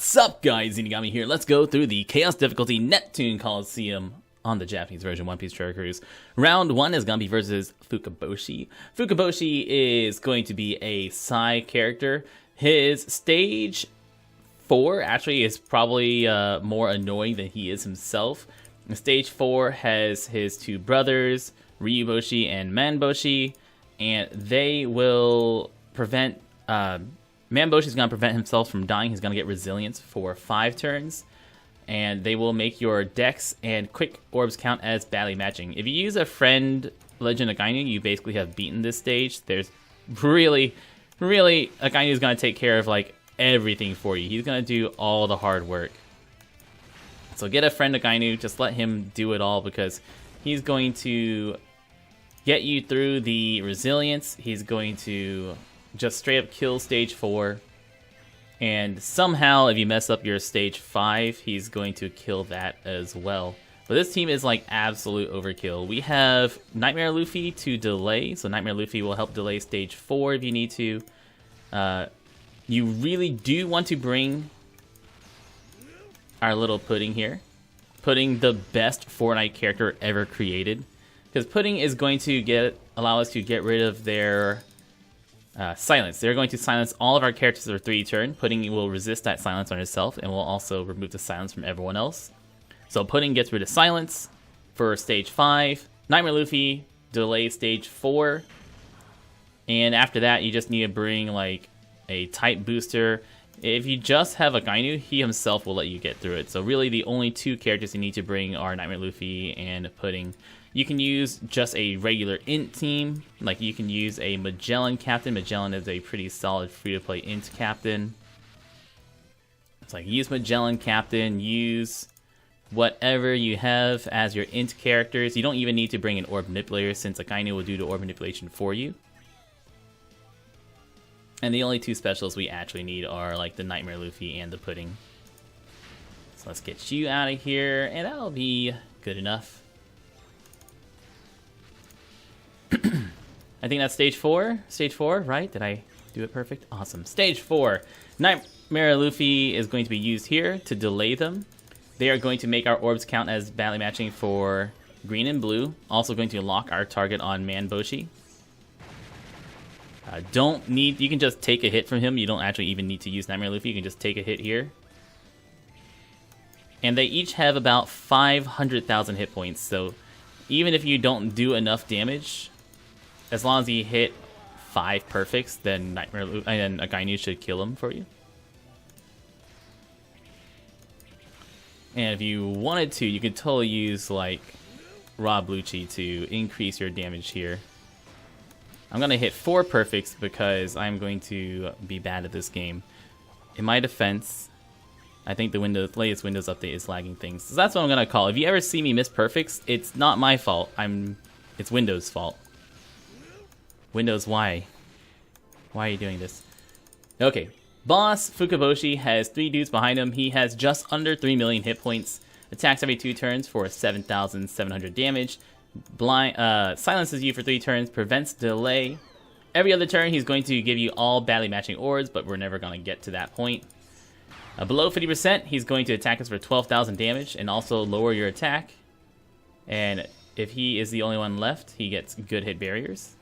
What's up, guys? Inigami here. Let's go through the Chaos Difficulty Neptune Coliseum on the Japanese version One Piece Treasure Cruise. Round 1 is going to be versus Fukaboshi. Fukaboshi is going to be a side character. His stage 4 actually is probably more annoying than he is himself. Stage 4 has his two brothers, Ryuboshi and Manboshi, and they will prevent... Manboshi's going to prevent himself from dying. He's going to get resilience for 5 turns. And they will make your dex and quick orbs count as badly matching. If you use a friend Legend Akainu, you basically have beaten this stage. There's really Akainu is going to take care of like everything for you. He's going to do all the hard work. So get a friend Akainu, just let him do it all because he's going to get you through the resilience. He's going to just straight up kill stage 4. And somehow, if you mess up your stage 5, he's going to kill that as well. But this team is like absolute overkill. We have Nightmare Luffy to delay. So Nightmare Luffy will help delay stage 4 if you need to. You really do want to bring our little Pudding here. Pudding, the best Fortnite character ever created. Because Pudding is going to allow us to get rid of their... silence. They're going to silence all of our characters for 3 turn. Pudding will resist that silence on herself and will also remove the silence from everyone else. So Pudding gets rid of silence for stage 5. Nightmare Luffy delays stage 4. And after that, you just need to bring like a type booster. If you just have Akainu, he himself will let you get through it. So really the only 2 characters you need to bring are Nightmare Luffy and Pudding. You can use just a regular int team, like you can use a Magellan captain. Magellan is a pretty solid free-to-play int captain. It's like use Magellan captain, use whatever you have as your int characters. You don't even need to bring an orb manipulator since Akainu will do the orb manipulation for you. And the only 2 specials we actually need are like the Nightmare Luffy and the Pudding. So let's get you out of here, and that'll be good enough. I think that's stage 4. Stage 4, right? Did I do it perfect? Awesome. Stage 4. Nightmare Luffy is going to be used here to delay them. They are going to make our orbs count as badly matching for green and blue. Also going to lock our target on Manboshi. You can just take a hit from him. You don't actually even need to use Nightmare Luffy. You can just take a hit here. And they each have about 500,000 hit points. So even if you don't do enough damage, as long as you hit 5 perfects, then Nightmare Luffy and Akainu should kill him for you. And if you wanted to, you could totally use like Rob Lucci to increase your damage here. I'm going to hit 4 perfects because I'm going to be bad at this game. In my defense, I think the latest Windows update is lagging things. So that's what I'm going to call. If you ever see me miss perfects, it's not my fault. It's Windows' fault. Windows, why? Why are you doing this? Okay. Boss Fukaboshi has 3 dudes behind him. He has just under 3 million hit points. Attacks every 2 turns for 7,700 damage. Silences you for 3 turns. Prevents delay. Every other turn, he's going to give you all badly matching orbs, but we're never going to get to that point. Below 50%, he's going to attack us for 12,000 damage and also lower your attack. And if he is the only one left, he gets good hit barriers.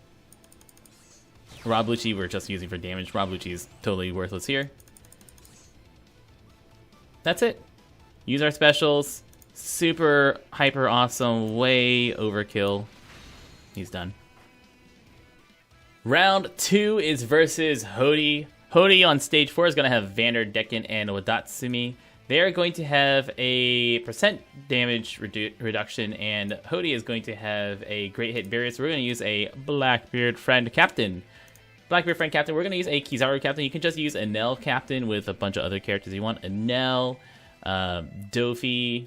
Rob Lucci we're just using for damage. Rob Lucci is totally worthless here. That's it. Use our specials. Super hyper awesome. Way overkill. He's done. Round 2 is versus Hody. Hody on stage 4 is going to have Vanderdecken and Wadatsumi. They are going to have a percent damage reduction, and Hody is going to have a great hit barrier. So we're going to use a Blackbeard Friend Captain. Blackbeard Friend Captain, we're going to use a Kizaru Captain. You can just use a Nell Captain with a bunch of other characters you want. A Nell, Dofi.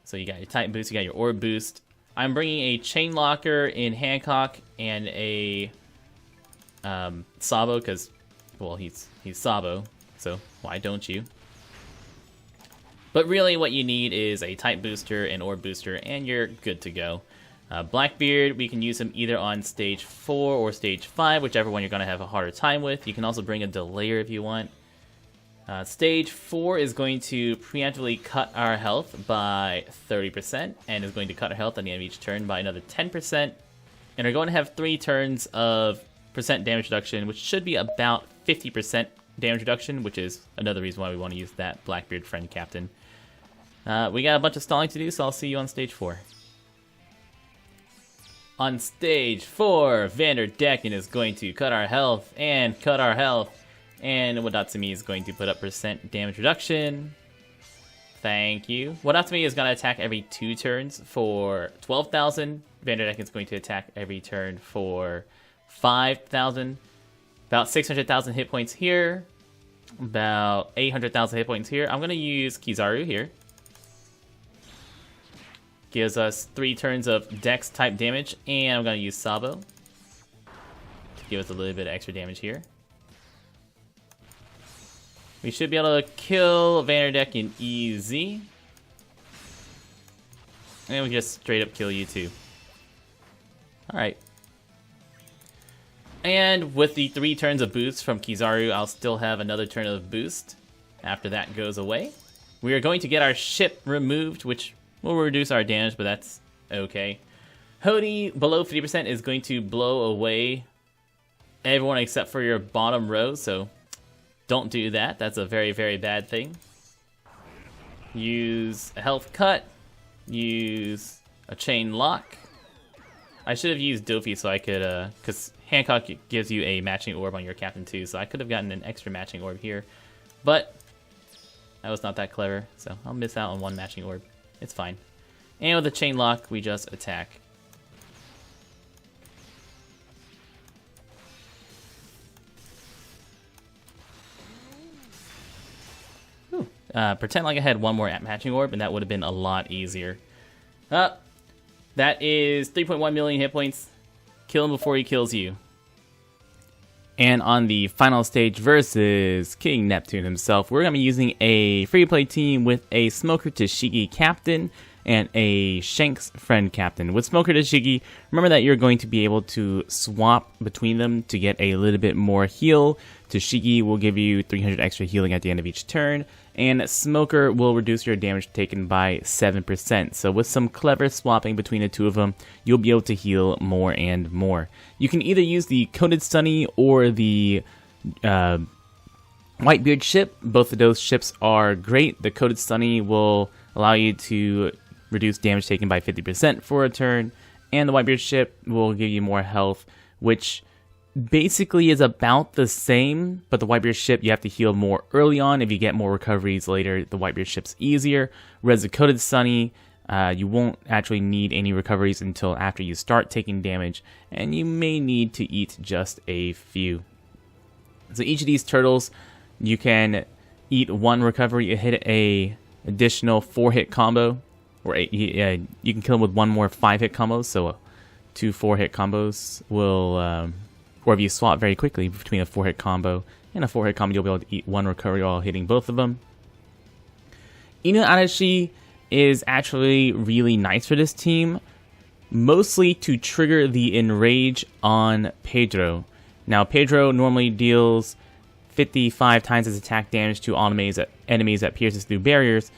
So you got your Titan boost, you got your Orb boost. I'm bringing a Chain Locker in Hancock and a Sabo because, well, he's Sabo, so why don't you? But really what you need is a Type Booster, an Orb Booster, and you're good to go. Blackbeard, we can use him either on stage 4 or stage 5, whichever one you're going to have a harder time with. You can also bring a Delayer if you want. Stage 4 is going to preemptively cut our health by 30% and is going to cut our health at the end of each turn by another 10%. And are going to have 3 turns of percent damage reduction, which should be about 50% damage reduction, which is another reason why we want to use that Blackbeard friend captain. We got a bunch of stalling to do, so I'll see you on stage 4. On stage 4, Vanderdecken is going to cut our health and cut our health. And Wadatsumi is going to put up percent damage reduction. Thank you. Wadatsumi is going to attack every 2 turns for 12,000. Vanderdecken is going to attack every turn for 5,000. About 600,000 hit points here. About 800,000 hit points here. I'm going to use Kizaru here. Gives us 3 turns of Dex type damage. And I'm going to use Sabo to give us a little bit of extra damage here. We should be able to kill Vanderdecken easy. And we just straight up kill you too. Alright. And with the 3 turns of boost from Kizaru, I'll still have another turn of boost after that goes away. We are going to get our ship removed, which will reduce our damage, but that's okay. Hody, below 50%, is going to blow away everyone except for your bottom row, so don't do that. That's a very, very bad thing. Use a health cut. Use a chain lock. I should have used Dofi so I could, because Hancock gives you a matching orb on your captain too, so I could have gotten an extra matching orb here. But that was not that clever, so I'll miss out on 1 matching orb. It's fine. And with the chain lock, we just attack. Pretend like I had 1 more matching orb, and that would have been a lot easier. That is 3.1 million hit points. Kill him before he kills you. And on the final stage versus King Neptune himself, we're going to be using a free-to-play team with a Smoker Tashigi captain and a Shanks friend captain. With Smoker Tashigi, remember that you're going to be able to swap between them to get a little bit more heal. Tashigi will give you 300 extra healing at the end of each turn, and Smoker will reduce your damage taken by 7%. So with some clever swapping between the 2 of them, you'll be able to heal more and more. You can either use the Coated Sunny or the Whitebeard ship. Both of those ships are great. The Coated Sunny will allow you to reduce damage taken by 50% for a turn, and the Whitebeard ship will give you more health, which basically is about the same, but the Whitebeard ship you have to heal more early on. If you get more recoveries later, the Whitebeard ship's easier. Whereas the Coated Sunny, you won't actually need any recoveries until after you start taking damage, and you may need to eat just a few. So each of these turtles, you can eat 1 recovery, you hit a additional 4-hit combo, or you can kill them with 1 more 5-hit combos, so 2 4-hit combos will... or if you swap very quickly between a 4-hit combo and a 4-hit combo, you'll be able to eat 1 recovery while hitting both of them. Inu Arashi is actually really nice for this team, mostly to trigger the Enrage on Pedro. Now, Pedro normally deals 55 times his attack damage to enemies that pierces through barriers,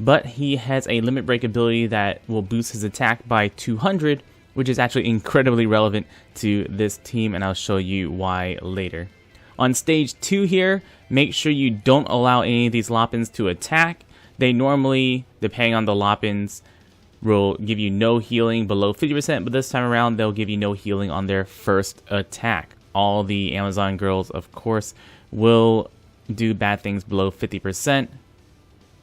but he has a limit break ability that will boost his attack by 200, which is actually incredibly relevant to this team, and I'll show you why later. On stage 2 here, make sure you don't allow any of these Loppins to attack. They normally, depending on the Loppins, will give you no healing below 50%, but this time around they'll give you no healing on their first attack. All the Amazon girls, of course, will do bad things below 50%,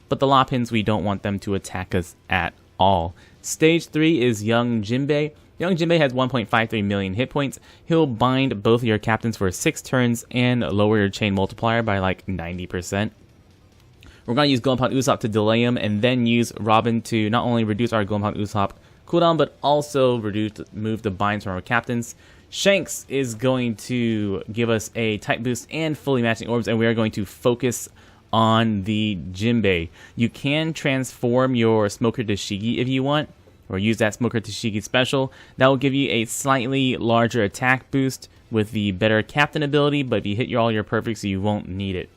but the Loppins, we don't want them to attack us at all. Stage 3 is Young Jimbei. Young Jimbei has 1.53 million hit points. He'll bind both of your captains for 6 turns and lower your chain multiplier by like 90%. We're going to use Gonpan Usopp to delay him, and then use Robin to not only reduce our Gonpan Usopp cooldown, but also move the binds from our captains. Shanks is going to give us a type boost and fully matching orbs, and we are going to focus on the Jimbei. You can transform your Smoker Tashigi if you want, or use that Smoker Tashigi special. That will give you a slightly larger attack boost with the better captain ability, but if you hit all your perfects, you won't need it.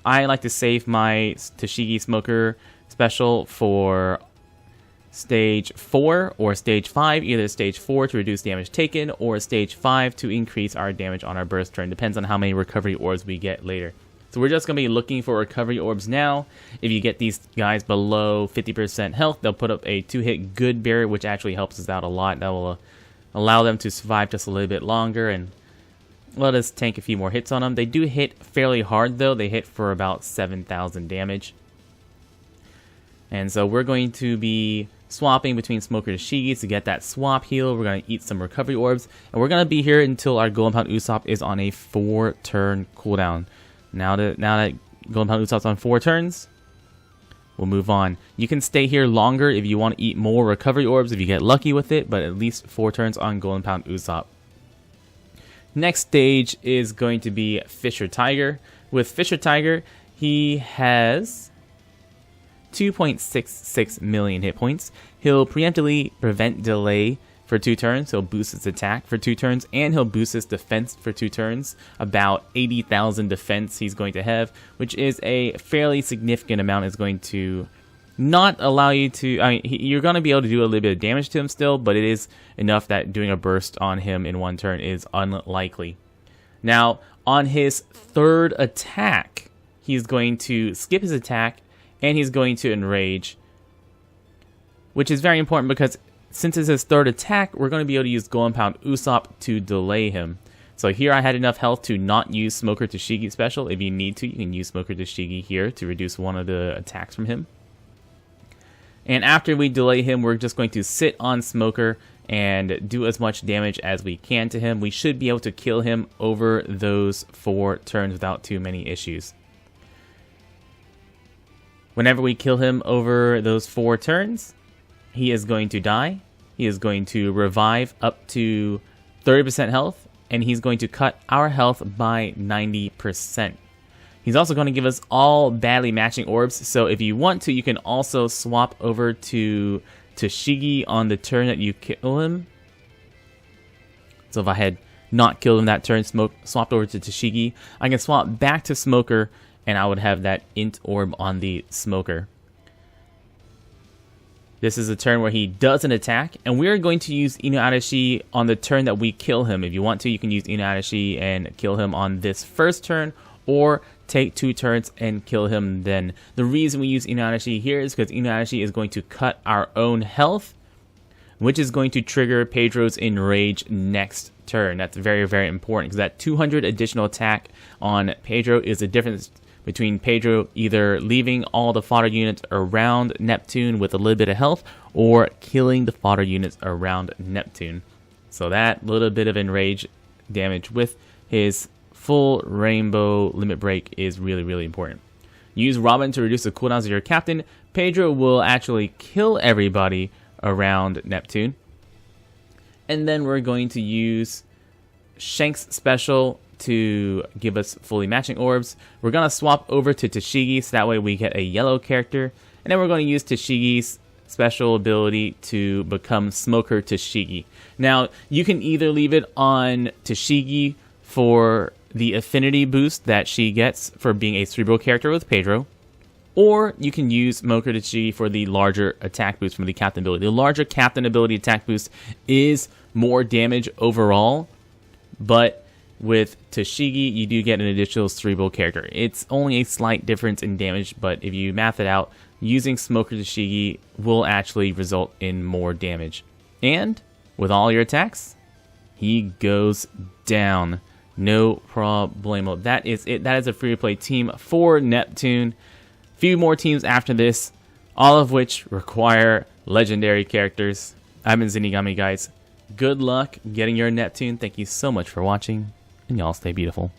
I like to save my Tashigi Smoker special for stage 4 or stage 5, either stage 4 to reduce damage taken or stage 5 to increase our damage on our burst turn. Depends on how many recovery orbs we get later. So we're just going to be looking for recovery orbs now. If you get these guys below 50% health, they'll put up a 2-hit good barrier, which actually helps us out a lot. That will allow them to survive just a little bit longer and let us tank a few more hits on them. They do hit fairly hard though. They hit for about 7,000 damage. And so we're going to be swapping between Smoker to Shigi to get that swap heal. We're going to eat some recovery orbs. And we're going to be here until our Golden Pound Usopp is on a 4-turn cooldown. Now that Golden Pound Usopp's on 4 turns, we'll move on. You can stay here longer if you want to eat more recovery orbs if you get lucky with it, but at least 4 turns on Golden Pound Usopp. Next stage is going to be Fisher Tiger. With Fisher Tiger, he has 2.66 million hit points. He'll preemptively prevent delay for 2 turns. He'll boost his attack for 2 turns, and he'll boost his defense for 2 turns. About 80,000 defense he's going to have, which is a fairly significant amount. Is going to not allow you to... I mean, you're going to be able to do a little bit of damage to him still, but it is enough that doing a burst on him in 1 turn is unlikely. Now, on his 3rd attack, he's going to skip his attack, and he's going to enrage, which is very important because since it's his 3rd attack, we're going to be able to use Golden Pound Usopp to delay him. So here I had enough health to not use Smoker to Shigi special. If you need to, you can use Smoker to Shigi here to reduce one of the attacks from him. And after we delay him, we're just going to sit on Smoker and do as much damage as we can to him. We should be able to kill him over those 4 turns without too many issues. Whenever we kill him over those 4 turns, he is going to die. He is going to revive up to 30% health, and he's going to cut our health by 90%. He's also going to give us all badly matching orbs, so if you want to, you can also swap over to Shigi on the turn that you kill him. So if I had not killed him that turn, swapped over to Tashigi, I can swap back to Smoker, and I would have that int orb on the Smoker. This is a turn where he does an attack, and we're going to use Inuarashi on the turn that we kill him. If you want to, you can use Inuarashi and kill him on this 1st turn, or take 2 turns and kill him then. The reason we use Inuarashi here is because Inuarashi is going to cut our own health, which is going to trigger Pedro's Enrage next turn. That's very, very important, because that 200 additional attack on Pedro is the difference between Pedro either leaving all the fodder units around Neptune with a little bit of health, or killing the fodder units around Neptune. So that little bit of enrage damage with his full rainbow limit break is really, really important. Use Robin to reduce the cooldowns of your captain. Pedro will actually kill everybody around Neptune. And then we're going to use Shanks special to give us fully matching orbs. We're going to swap over to Tashigi, so that way we get a yellow character. And then we're going to use Tashigi's special ability to become Smoker Tashigi. Now, you can either leave it on Tashigi for the affinity boost that she gets for being a cerebral character with Pedro, or you can use Smoker Tashigi for the larger attack boost from the captain ability. The larger captain ability attack boost is more damage overall, but with Tashigi, you do get an additional cerebral character. It's only a slight difference in damage, but if you math it out, using Smoker Tashigi will actually result in more damage. And with all your attacks, he goes down. No problemo. That is it. That is a free-to-play team for Neptune. Few more teams after this, all of which require legendary characters. I've been Zinigami, guys. Good luck getting your Neptune. Thank you so much for watching, and y'all stay beautiful.